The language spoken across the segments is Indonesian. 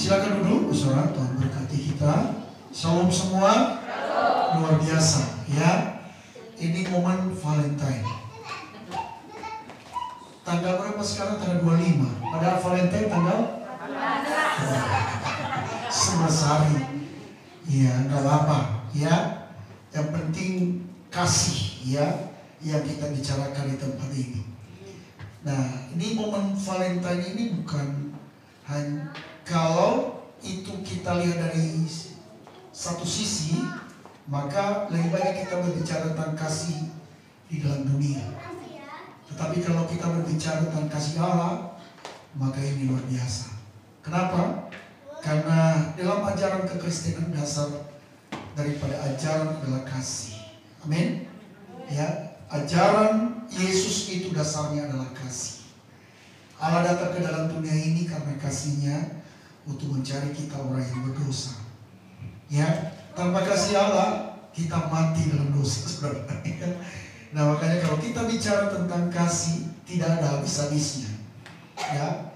Silakan duduk, saudara. Tuhan berkati kita. Salam semua. Luar biasa, ya. Ini momen Valentine. Tanggal berapa sekarang? Tanggal 25. Padahal Valentine tanggal 11 hari. Ya, nggak apa, ya. Yang penting kasih, ya, yang kita bicarakan di tempat ini. Nah, ini momen Valentine ini bukan hanya kalau itu kita lihat dari satu sisi, maka lebih banyak kita berbicara tentang kasih di dalam dunia. Tetapi kalau kita berbicara tentang kasih Allah, maka ini luar biasa. Kenapa? Karena dalam ajaran kekristenan dasar daripada ajaran adalah kasih. Amin. Ya, ajaran Yesus itu dasarnya adalah kasih. Allah datang ke dalam dunia ini karena kasih-Nya untuk mencari kita orang yang berdosa. Ya, tanpa kasih Allah kita mati dalam dosa, saudara. Nah, makanya kalau kita bicara tentang kasih tidak ada habis-habisnya. Ya,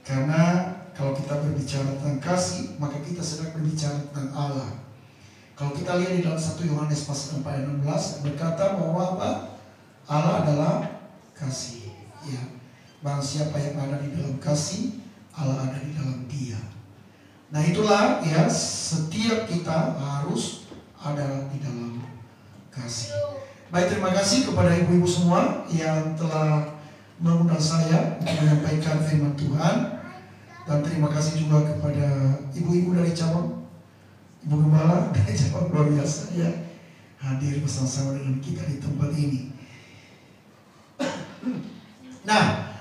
karena kalau kita berbicara tentang kasih, maka kita sedang berbicara tentang Allah. Kalau kita lihat di dalam 1 Yohanes pasal 4 ayat 16 berkata bahwa apa? Allah adalah kasih. Ya, barang siapa yang ada di dalam kasih, Allah ada di dalam dia. Nah, itulah ya, setiap kita harus ada di dalam kasih. Baik, terima kasih kepada ibu-ibu semua yang telah mengundang saya untuk menyampaikan firman Tuhan. Dan terima kasih juga kepada ibu-ibu dari cabang, Ibu Gembala dari cabang luar biasa ya, hadir bersama-sama dengan kita di tempat ini. Nah,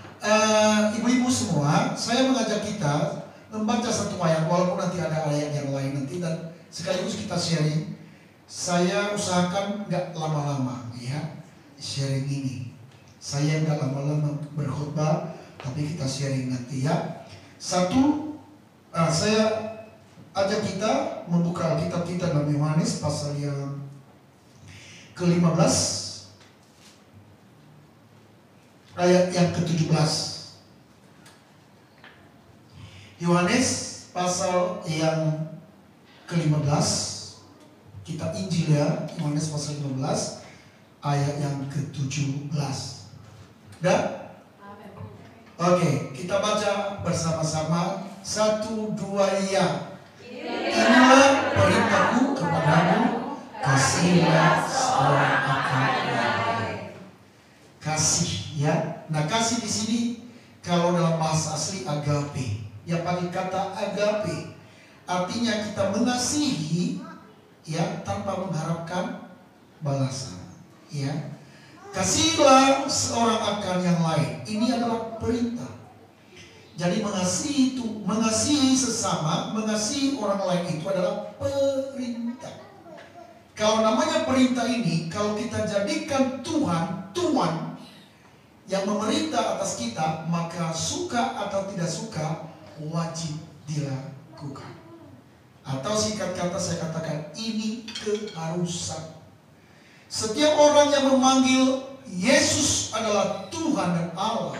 ibu-ibu semua, saya mengajak kita membaca satu ayat, walaupun nanti ada ayat yang lain nanti, dan sekaligus kita sharing. Saya usahakan nggak lama-lama ya sharing ini. Saya nggak lama-lama berkhutbah, tapi kita sharing nanti ya. Saya ajak kita membuka Alkitab kita dalam Yohanes pasal yang ke-15 ayat yang ke-17. Yohanes pasal yang ke-15, kitab Injil ya, Yohanes pasal 15 ayat yang ke-17. Dah? Oke, kita baca bersama-sama. 1, 2, ya. Inilah perintahku kepadamu, kasihilah seorang akan yang lain. Kasih ya. Nah, kasih di sini kalau dalam bahasa asli agape. Yang pakai kata agape artinya kita mengasihi ya tanpa mengharapkan balasan. Ya. Kasihilah seorang akan yang lain. Ini adalah perintah. Jadi mengasihi itu, mengasihi sesama, mengasihi orang lain itu adalah perintah. Kalau namanya perintah ini, kalau kita jadikan Tuhan yang memerintah atas kita, maka suka atau tidak suka wajib dilakukan. Atau singkat kata saya katakan ini keharusan. Setiap orang yang memanggil Yesus adalah Tuhan dan Allah,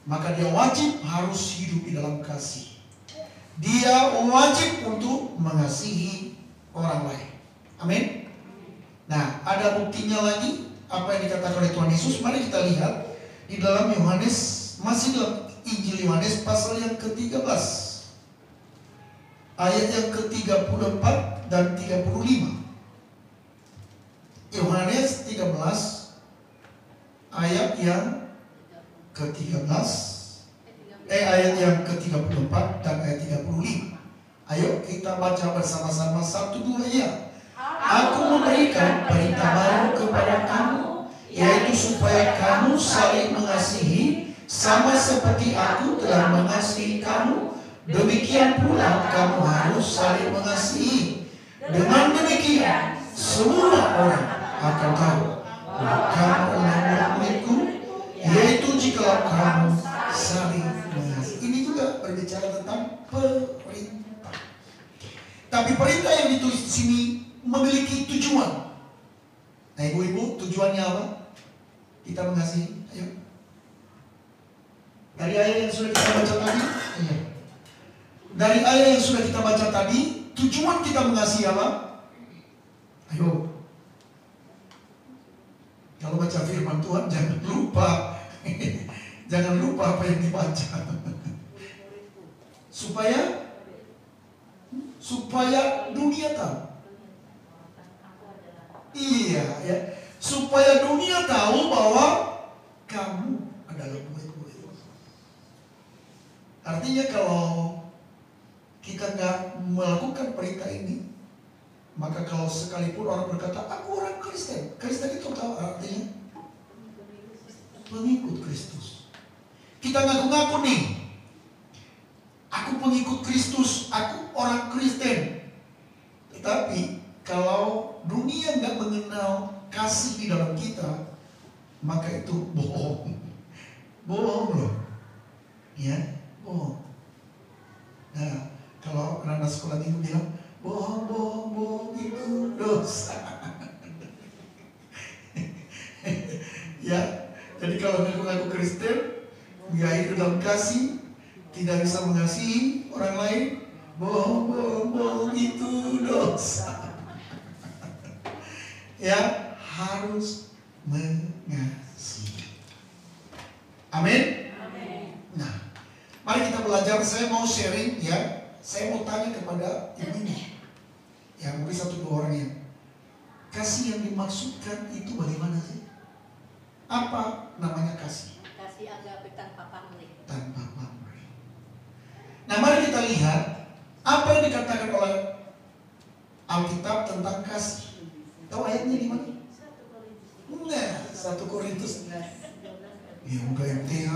maka dia wajib harus hidup di dalam kasih. Dia wajib untuk mengasihi orang lain. Amin. Nah, ada buktinya lagi apa yang dikatakan oleh Tuhan Yesus. Mari kita lihat di dalam Yohanes, masih dalam Injil Yohanes pasal yang ke-13 ayat yang ke-34 dan 35. Yohanes 13 ayat yang ke-13 ayat yang ke-34 dan ayat 35. Ayo kita baca bersama-sama. 1, 2, ya. Aku memberikan perintah baru kepada kamu, yaitu supaya kamu saling mengasihi, sama seperti aku telah mengasihi kamu, demikian pula kamu harus saling mengasihi. Dengan demikian semua orang akan tahu bahwa kamu adalah murid-muridku, yaitu jikalau kamu saling mengasihi. Ini juga berbicara tentang perintah. Tapi perintah yang ditulis di sini memiliki tujuan. Nah, ibu-ibu, tujuannya apa? Kita mengasihi. Ayo. Dari ayat yang sudah kita baca tadi. Ayo. dari ayat yang sudah kita baca tadi, tujuan kita mengasihi apa? Ayo. Kalau baca firman Tuhan jangan lupa. Jangan lupa apa yang dibaca. Supaya dunia tahu. Iya ya. Supaya dunia tahu bahwa kamu adalah murid-murid. Artinya kalau kita nggak melakukan perintah ini, maka kalau sekalipun orang berkata, aku orang Kristen. Kristen itu tahu artinya pengikut Kristus. Kita ngaku-ngaku nih, aku pengikut Kristus, aku orang Kristen. Tetapi kalau dunia nggak mengenal kasih di dalam kita, maka itu bohong. Bohong loh. Ya, bohong. Nah, kalau anak-anak sekolah minggu bilang, bohong itu dosa. Ya, jadi kalau ngaku-ngaku Kristen, nggak hidup dalam kasih, tidak bisa mengasihi orang lain, bohong itu dosa. Ya, harus mengasihi. Amin. Nah, mari kita belajar. Saya mau sharing ya. Saya mau tanya kepada ibu ini. Ya, mungkin 1-2 orang yang kasih yang dimaksudkan itu bagaimana sih? Apa namanya kasih? Kasih agape tanpa pamrih. Tanpa pamrih. Nah, mari kita lihat apa yang dikatakan oleh Alkitab tentang kasih. Tahu ayatnya di mana? Nah, 1 Korintus. Ya, udah MTH.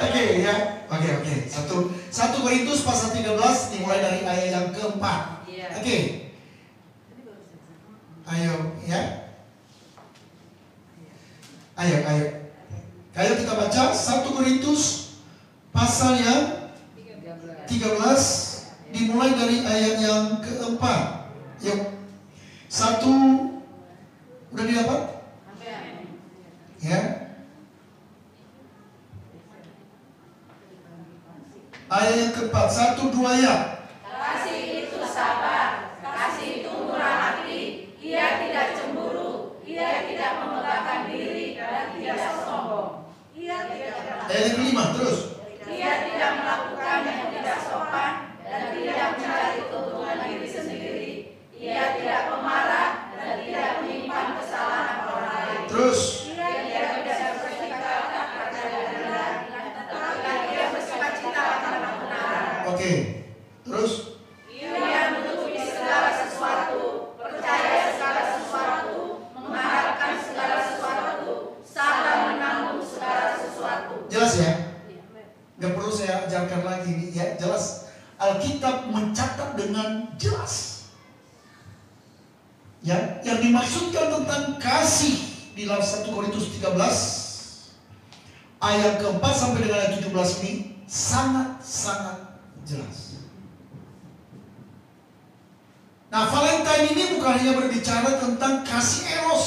Oke ya. Oke. 1 Korintus pasal 13 dimulai dari ayat yang keempat. Oke. Ayo ya. Ayo kita baca 1 Korintus pasal yang 13 dimulai dari ayat yang keempat. Yuk. 1 udah didapat? Ya. Ayat yang keempat, 1-2 ya. Kasih itu sabar, kasih itu murah hati, ia tidak cemburu, ia tidak memegahkan diri dan tidak sombong. Ayat yang kelima, terus. Ia tidak melakukan yang tidak sopan dan tidak mencari keuntungan diri sendiri. Ia tidak pemarah dan tidak menyimpan kesalahan orang lain. Terus. Ia tidak bersuka karena dendam, tetapi ia bersukacita karena kebenaran. Oke. Terus. Ia menutupi segala sesuatu, percaya segala sesuatu, mengharapkan segala sesuatu, sabar menanggung segala sesuatu. Jelas ya? Gak perlu saya ajarkan lagi ini ya, jelas. Alkitab mencatat dengan jelas. Ya, yang dimaksudkan tentang kasih di dalam 1 Korintus 13 ayat keempat sampai dengan ayat 17 ini sangat-sangat jelas. Nah, Valentine ini bukan hanya berbicara tentang kasih eros.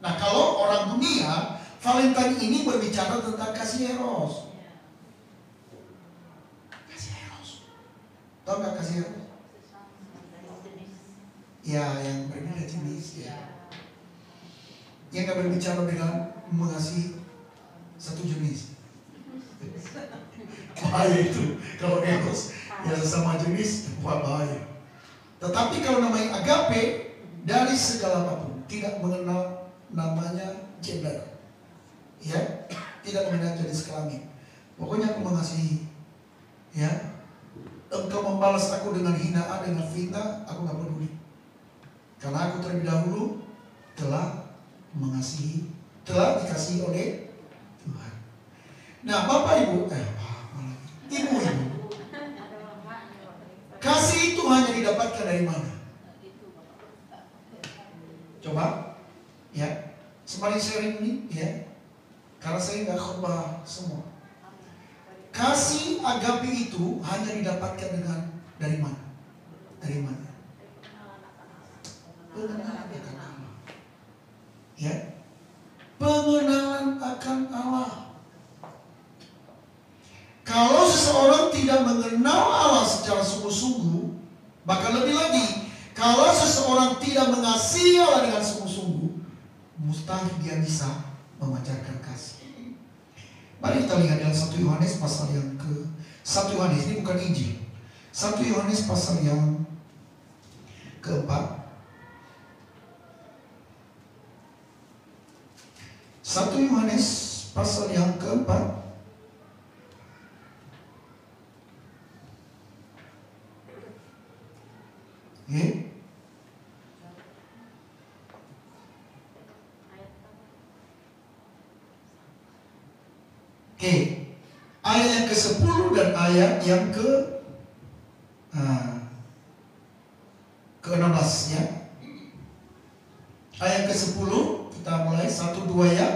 Nah, kalau orang dunia, Valentine ini berbicara tentang kasih eros. Kasih eros. Tahu nggak kasih eros? Ya, yang berbeda jenis ya. Yang nggak berbicara dengan mengasihi satu jenis. Bahaya itu. Kalau eros ya sesama jenis, wah bahaya. Tetapi kalau namanya agape, dari segala apapun, tidak mengenal namanya gender, ya, tidak mengenal jenis kelamin. Pokoknya aku mengasihi, ya. Engkau membalas aku dengan hinaan, dengan fitnah, aku nggak peduli. Karena aku terlebih dahulu telah mengasihi, telah dikasihi oleh Tuhan. Nah, Bapak Ibu, Ibu, kasih itu hanya didapatkan dari mana? Coba, ya, sembari sharing ini, ya, karena saya nggak khotbah semua. Kasih agape itu hanya didapatkan dari mana? Dari mana? Pengenalan akan Allah. Ya, pengenalan akan tidak mengenal Allah secara sungguh-sungguh, bahkan lebih lagi, kalau seseorang tidak mengasihi Allah dengan sungguh-sungguh, mustahil dia bisa memancarkan kasih. Mari kita lihat dalam 1 Yohanes pasal yang ke 1 Yohanes, ini bukan Injil. 1 Yohanes pasal yang keempat. 1 Yohanes pasal yang keempat. Okay. Oke, ayat yang ke-10 dan ayat yang ke-16 ya. Ayat ke-10 kita mulai 1-2 ya.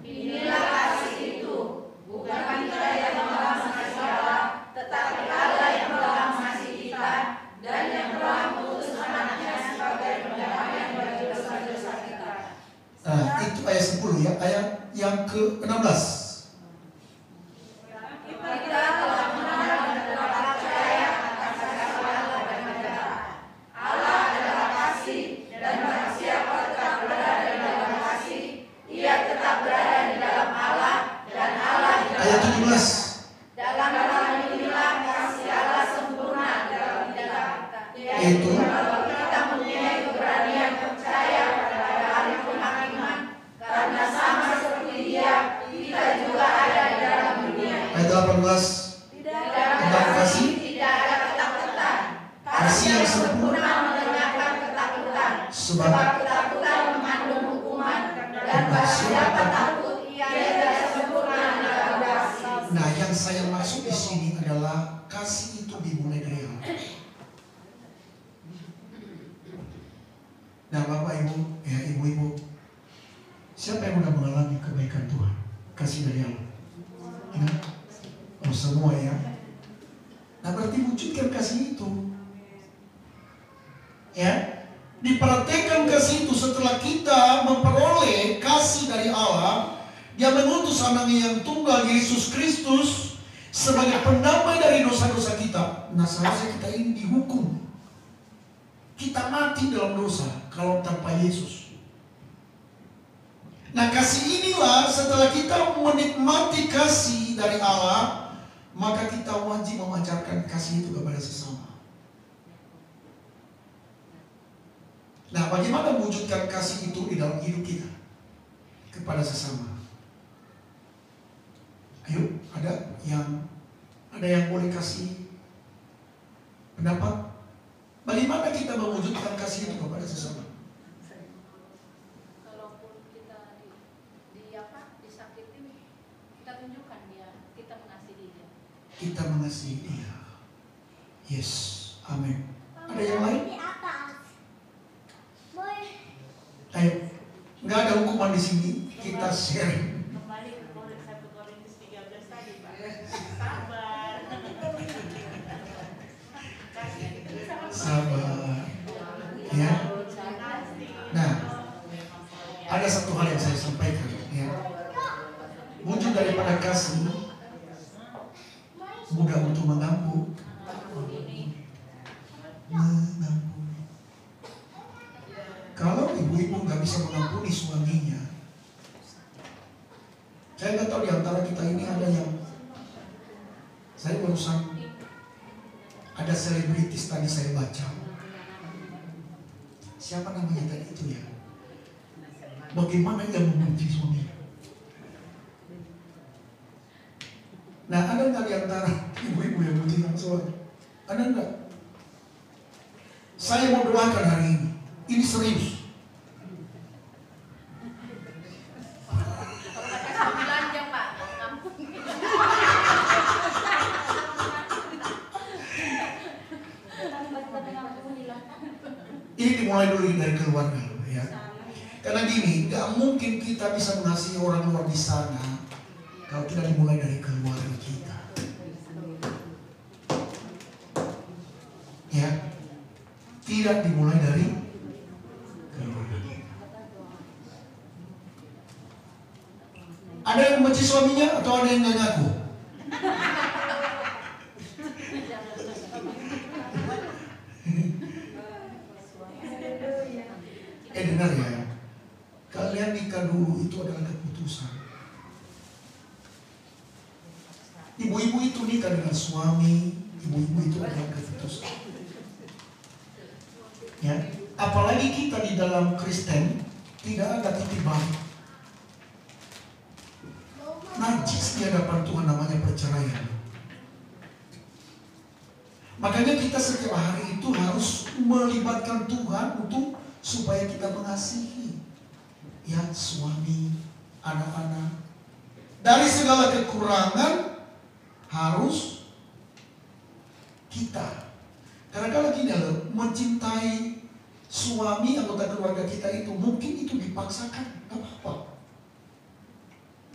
Inilah kasih itu, bukan kita yang telah mengasihi Allah, tetapi Allah yang telah mengasihi kita dan yang telah mengutus anaknya sebagai pendamaian bagi dosa-dosa kita. Itu ayat 10 ya. Ayat yang ke-16. Kita telah mengenal dan telah percaya atas kasih Allah dan nyata. Allah adalah kasih, dan barang siapa tetap berada di dalam kasih, ia tetap berada di dalam Allah, dan Allah di dalam Ayat 17. Dalam inilah kasih Allah sempurna dalam kita, Itu bahwa kita mempunyai keberanian percaya pada hari penghakiman, karena sama seperti Dia, kita juga ada di dalam dunia. ayat 18. Tentang kasih. Tidak ada ketakutan. Kasih yang sempurna mengenakan ketakutan. Sebab Ketakutan mengandung hukuman, dan barang siapa takut, ia tidak sempurna dalam kasih. Nah, yang saya maksud di sini adalah kasih itu dimulai dari Allah. Nah, Bapak Ibu, ya Ibu-ibu, siapa yang sudah mengalami kebaikan Tuhan? Kasih dari Allah. Ya? Oh, semua ya. Nah, berarti wujudkan kasih itu. Ya, diperhatikan kasih itu setelah kita memperoleh kasih dari Allah. Dia mengutus anaknya yang tunggal, Yesus Kristus, sebagai pendamai dari dosa-dosa kita. Nah, seharusnya kita ini dihukum. Kita mati dalam dosa kalau tanpa Yesus. Nah, kasih inilah setelah kita menikmati kasih dari Allah, maka kita wajib memancarkan kasih itu kepada sesama. Nah, bagaimana mewujudkan kasih itu di dalam hidup kita kepada sesama? Ayo, ada yang boleh kasih pendapat? Bagaimana kita mewujudkan kasih itu kepada sesama? Kalaupun kita disakitin, kita tunjukkan kita mengasihi dia. Kita mengasihi dia. Yes, amin. Ada yang lain? Ayo, nggak ada hukuman di sini. Kita sharing. Kembali ke 1 Korintus 13 tadi, Pak. Sabar. Sabar. Ya. Nah, ada satu hal yang saya sampaikan. Ya. Wujud daripada kasih mudah untuk mengampuni. Kalau ibu-ibu nggak bisa mengampuni suaminya, saya nggak tahu di antara kita ini ada yang, saya barusan ada selebritis tadi saya baca. Siapa namanya tadi itu ya? Bagaimana ia membenci suaminya? Nah, ada nggak di antara ibu-ibu yang benci sama suami? Ada nggak? Saya mau doakan hari ini. Ini serius. Kalau pakai suami lanjang, Pak, ngampun. Ini dimulai dulu dari keluarga, ya. Karena gini, nggak mungkin kita bisa mengasihi orang luar di sana kalau tidak dimulai dari keluarga kita. Ya, tidak dimulai dari keluarga kita. Ada yang membenci suaminya atau ada yang nggak ngaku? dengar ya, kalian nikah dulu itu adalah keputusan. Ibu-ibu itu nikah dengan suami, ibu-ibu itu adalah keputusan. Ya, apalagi kita di dalam Kristen tidak ada titipan. Najis di hadapan Tuhan namanya perceraian. Makanya kita setiap hari itu harus melibatkan Tuhan untuk supaya kita mengasihi ya suami, anak-anak. Dari segala kekurangan harus kita. Karena kalau gini loh, mencintai suami anggota keluarga kita itu mungkin itu dipaksakan, gak apa-apa.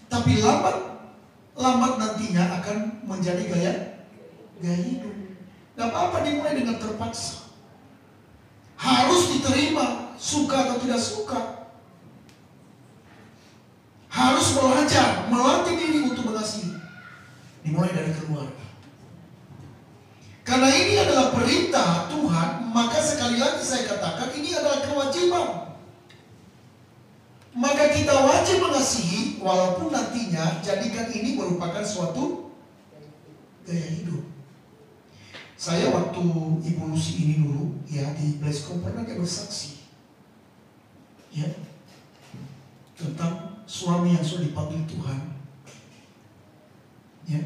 Tapi lambat nantinya akan menjadi gaya hidup. Gak apa-apa dimulai dengan terpaksa. Harus diterima, suka atau tidak suka. Harus belajar, melatih diri untuk mengasihi. Dimulai dari keluarga. Karena ini adalah perintah Tuhan, maka sekali lagi saya katakan ini adalah kewajiban. Maka kita wajib mengasihi, walaupun nantinya jadikan ini merupakan suatu gaya hidup. Saya waktu Ibu Lucy ini dulu ya di Blesco pernah dia bersaksi ya tentang suami yang sudah dipanggil Tuhan ya.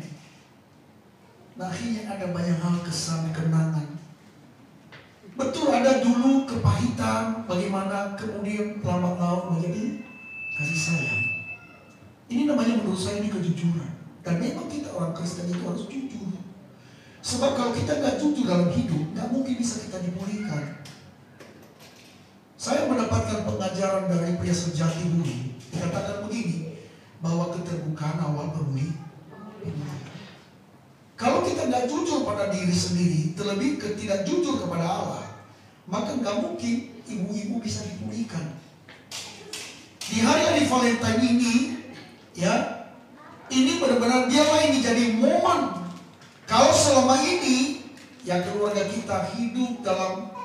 Nah akhirnya ada banyak hal kesan kenangan. Betul ada dulu kepahitan, bagaimana kemudian lambat laun menjadi kasih sayang. Ini namanya menurut saya ini kejujuran. Dan memang kita orang Kristen itu harus jujur. Sebab kalau kita nggak jujur dalam hidup, nggak mungkin bisa kita dipulihkan. Saya mendapatkan pengajaran dari pria sejati dulu. Dikatakan begini, bahwa keterbukaan awal pemulihan. Kalau kita nggak jujur pada diri sendiri, terlebih tidak jujur kepada Allah, maka nggak mungkin ibu-ibu bisa dipulihkan. Di hari Valentine ini, ya, ini benar-benar biarlah ini jadi momen. Kalau selama ini ya keluarga kita hidup dalam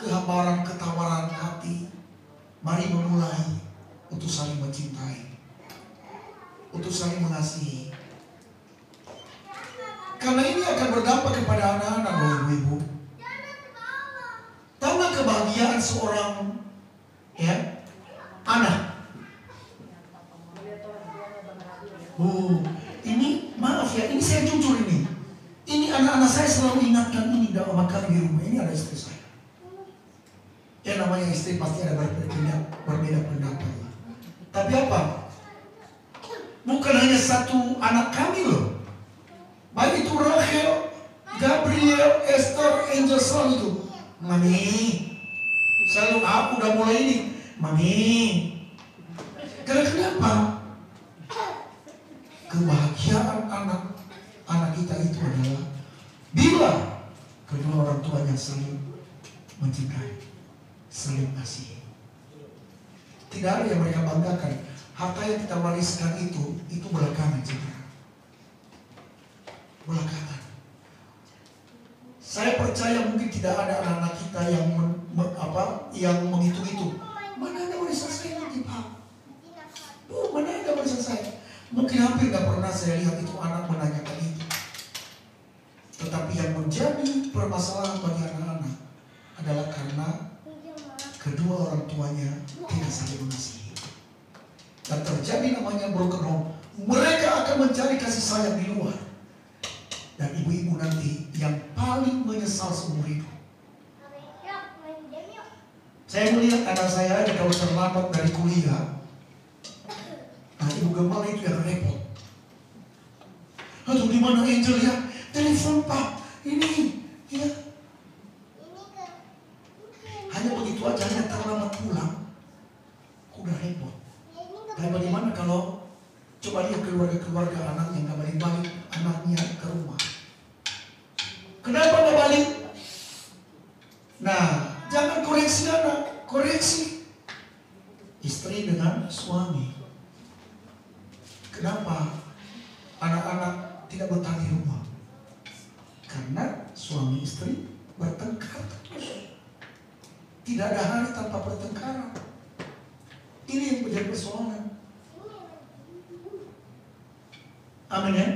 kehambaran, ketawaran hati, mari memulai untuk saling mencintai, untuk saling mengasihi. Karena ini akan berdampak kepada anak-anak loh ibu-ibu. Tahu nggak kebahagiaan seorang ya anak? Ini maaf ya, ini saya jujur ini. Ini anak-anak saya selalu ingatkan ini dalam makan di rumah. Ini ada istri saya. Ya namanya istri pasti ada berbeda pendapat. Tapi apa? Bukan hanya satu anak kami loh. Baik itu Rachel, Gabriel, Esther, Angel selalu itu. Mami, selalu aku udah mulai ini. Mami. Karena kenapa? Kebahagiaan anak kita itu adalah bila kedua orang tuanya saling mencintai, saling kasih. Tidak ada yang mereka banggakan. Harta yang kita wariskan itu belakangan saudara. Belakangan. Saya percaya mungkin tidak ada anak-anak kita yang menghitung-hitung. Mana ada warisan saya nanti Pak? Mana ada warisan saya? Mungkin hampir gak pernah saya lihat itu anak menanyakan itu. Tetapi yang menjadi permasalahan bagi anak-anak adalah karena kedua orang tuanya tidak saling mengasihi. Dan terjadi namanya broken home. Mereka akan mencari kasih sayang di luar. Dan ibu-ibu nanti yang paling menyesal seumur hidup. Saya melihat anak saya kalau terlambat dari kuliah. Nah, ibu gembala itu yang repot. Aduh, di mana Angel ya? Telepon Pak. Ini, ya. Hanya begitu aja, hanya terlambat pulang. Udah repot. Tapi bagaimana kalau coba lihat keluarga-keluarga anak yang gak balik-balik anaknya ke rumah. Kenapa gak balik? Nah, jangan koreksi anak, koreksi istri dengan suami. Kenapa anak-anak tidak betah di rumah? Karena suami istri bertengkar terus. Tidak ada hari tanpa pertengkaran. Amin ya.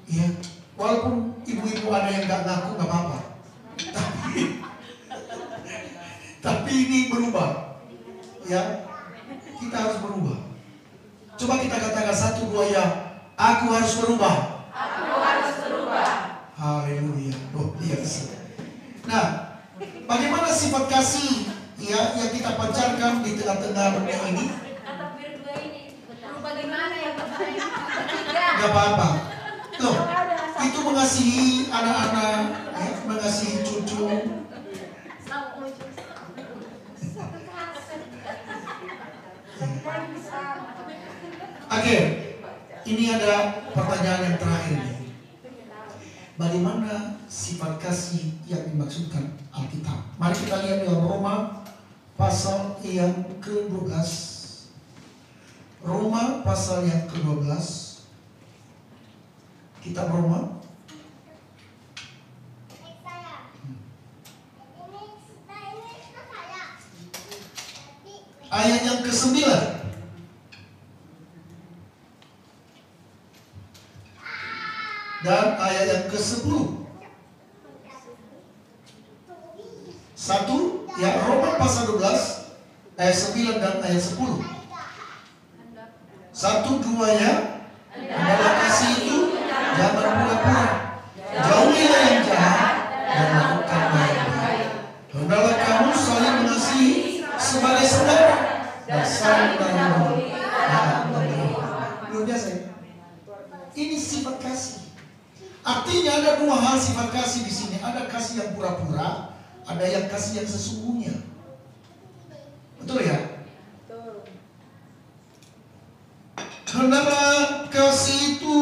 Ya, walaupun ibu-ibu ada yang nggak ngaku nggak apa-apa. Tapi ini berubah. Ya, kita harus berubah. Coba kita katakan 1, 2 ya. Aku harus berubah. Aku harus berubah. Haleluya. Oh, biasa. Nah, bagaimana sifat kasih ya yang kita pancarkan di tengah-tengah dunia ini? Atau berdua ini. Berubah gimana ya Bapak? Gak apa-apa. Loh, itu mengasihi anak-anak, ya, mengasihi cucu. Oke, ini ada pertanyaan yang terakhir nih. Bagaimana sifat kasih yang dimaksudkan Alkitab? Mari kita lihat dalam Roma pasal yang ke-12. Roma pasal yang ke-12. Kitab Roma. Ayat yang ke-9. Dan ayat yang ke-10. 1, ya, Roma pasal 12 ayat 9 dan ayat 10. 1, 2 ya. Adalah kasih itu jangan pura-pura. Jauhilah yang jahat dan lakukan baik-baik. Hendaklah kamu saling mengasihi sebagai saudara dan saling menolong dalam memberi. Luar biasa ya? Ini sifat kasih. Artinya ada 2 hal sifat kasih di sini. Ada kasih yang pura-pura, ada yang kasih yang sesungguhnya. Betul ya? Hendaklah kasih itu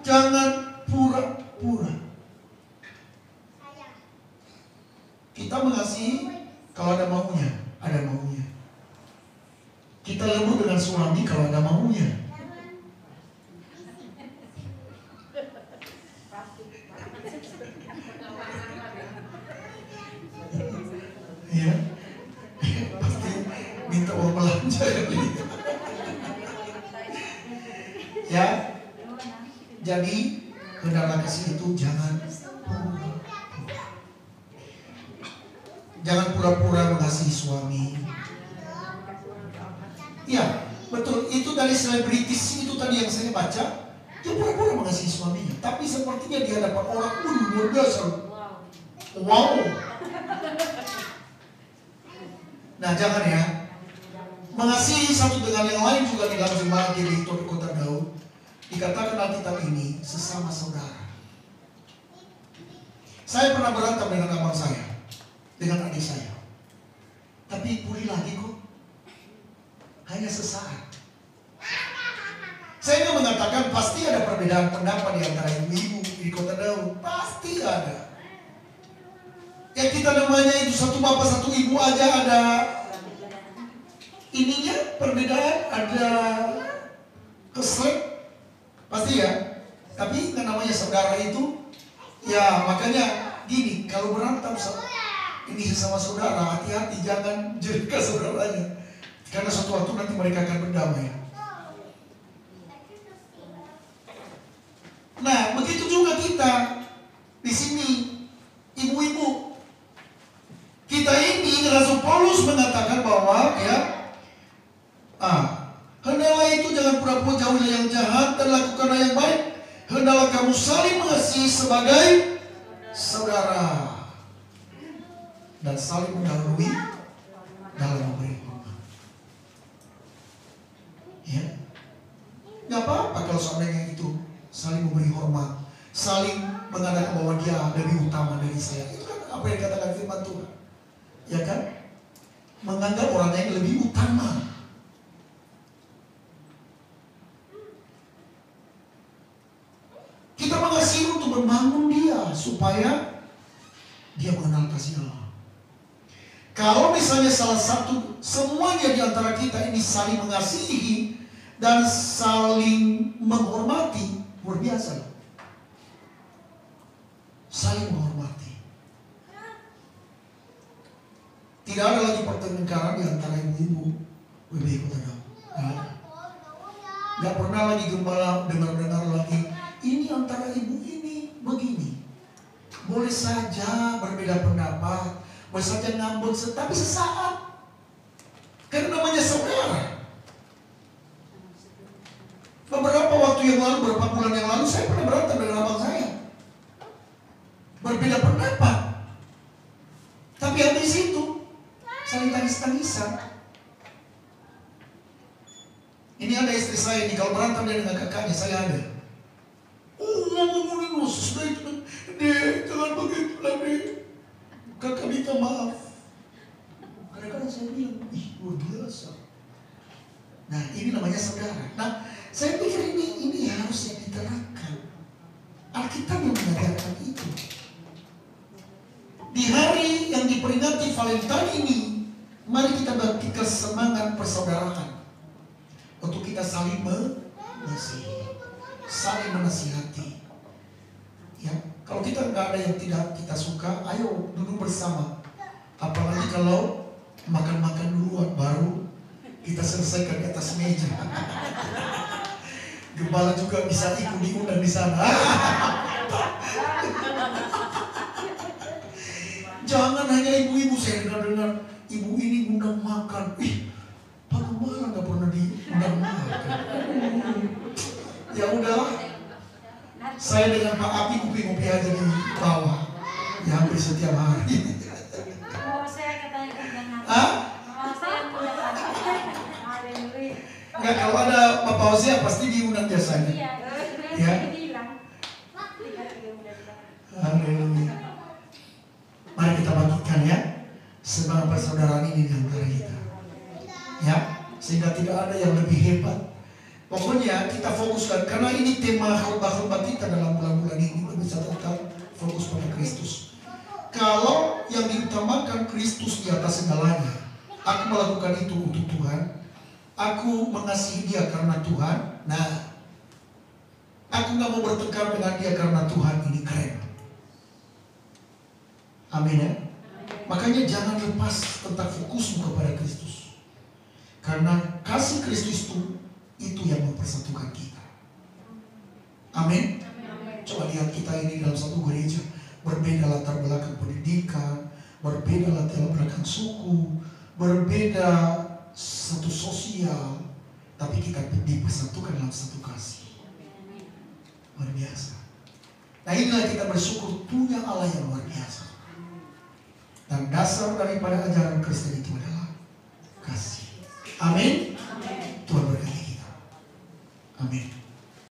jangan pura-pura. Kita mengasihi kalau ada maunya, ada maunya. Kita lembut dengan suami kalau ada maunya. Ya, pasti minta uang belanja ya. Ya, jadi hendaklah kasih itu jangan pura-pura mengasihi suami. Ya, betul. Itu dari selebritis itu tadi yang saya baca. Dia pura-pura mengasihi suaminya, tapi sepertinya di hadapan orang luar biasa. Wow. Nah, jangan ya. Mengasihi satu dengan yang lain juga di dalam jemaat di Kota Daud. Dikatakan Alkitab ini sesama saudara. Saya pernah berantem dengan abang saya, dengan adik saya. Tapi pulih lagi kok. Hanya sesaat. Saya ingin mengatakan pasti ada perbedaan pendapat di antara ibu-ibu di Kota Daud. Pasti ada. Yang kita namanya itu satu bapak satu ibu aja ada ininya perbedaan, ada keslek. Pasti ya. Tapi yang namanya saudara itu, ya makanya gini, kalau berantem ini sesama saudara, hati-hati jangan jelekkan saudaranya. Karena suatu waktu nanti mereka akan berdamai. Nah, begitu juga kita di sini, ibu-ibu. Kita ini Rasul Paulus mengatakan bahwa ya, hendaklah itu jangan pura-pura jauhilah yang jahat dan lakukanlah yang baik. Hendaklah kamu saling mengasihi sebagai saudara dan saling mendahului dalam memberi hormat. Ya, nggak apa-apa kalau seandainya itu saling memberi hormat, saling mengatakan bahwa dia lebih utama dari saya. Itu kan apa yang dikatakan firman Tuhan, ya kan? Menganggap orang lain lebih utama. Kita mengasihi untuk membangun dia supaya dia mengenal kasih Allah. Kalau misalnya salah satu, semuanya di antara kita ini saling mengasihi dan saling menghormati, luar biasa. Saling menghormati. Tidak ada lagi pertengkaran di antara ibu-ibu WBI Kota Daud. Nggak pernah lagi gembala dengar-dengar lagi boleh saja ngambek, tapi sesaat. Karena namanya saudara. Beberapa waktu yang lalu, beberapa bulan yang lalu, saya pernah berantem dengan abang saya. Berbeda pendapat. Tapi habis itu, saling tangis-tangisan. Ini ada istri saya ini, kalau berantem dia dengan kakaknya, saya ada. Ngomong-ngomongin khusus, Dek, jangan begitu lah, Dek. Kakak minta maaf. Kadang-kadang saya bilang, ih, luar biasa. Nah, ini namanya saudara. Nah, saya pikir ini harus yang diterapkan. Alkitab yang mengajarkan itu. Di hari yang diperingati Valentine ini, mari kita bangkitkan semangat persaudaraan untuk kita saling mengasihi, saling menasihati. Ya, kalau kita nggak ada yang tidak kita suka, ayo duduk bersama. Apalagi kalau makan-makan duluan baru kita selesaikan di atas meja. Gembala juga bisa ikut diundang di sana. Jangan hanya ibu-ibu, saya dengar ibu ini undang makan. Ih, Pak Gembala nggak pernah diundang makan. Ya udahlah, saya dengan Pak Api ngopi-ngopi aja di bawah. Ya hampir setiap hari. Oh, saya katanya dengan. Hah? Oh, saya punya haleluya. Enggak, kalau ada Bapak Hosea pasti diundang biasanya. Iya, Ya. bilang. Haleluya. Mari kita bangkitkan ya semangat persaudaraan ini di antara kita. Ya, sehingga tidak ada yang lebih hebat. Pokoknya kita fokuskan, karena ini tema khotbah-khotbah kita dalam bulan-bulan ini bisa tentang fokus pada Kristus. Kalau yang diutamakan Kristus di atas segalanya, aku melakukan itu untuk Tuhan, aku mengasihi dia karena Tuhan. Nah, aku gak mau bertengkar dengan dia karena Tuhan, ini keren. Amin ya. Makanya jangan lepas tentang fokusmu kepada Kristus. Karena kasih Kristus itu yang mempersatukan kita. Amin. Coba lihat kita ini dalam satu gereja, berbeda latar belakang pendidikan, berbeda latar belakang suku, berbeda satu sosial, tapi kita dipersatukan dalam satu kasih. Luar biasa. Nah, inilah kita bersyukur punya Allah yang luar biasa. Dan dasar daripada ajaran Kristen itu adalah kasih. Amin.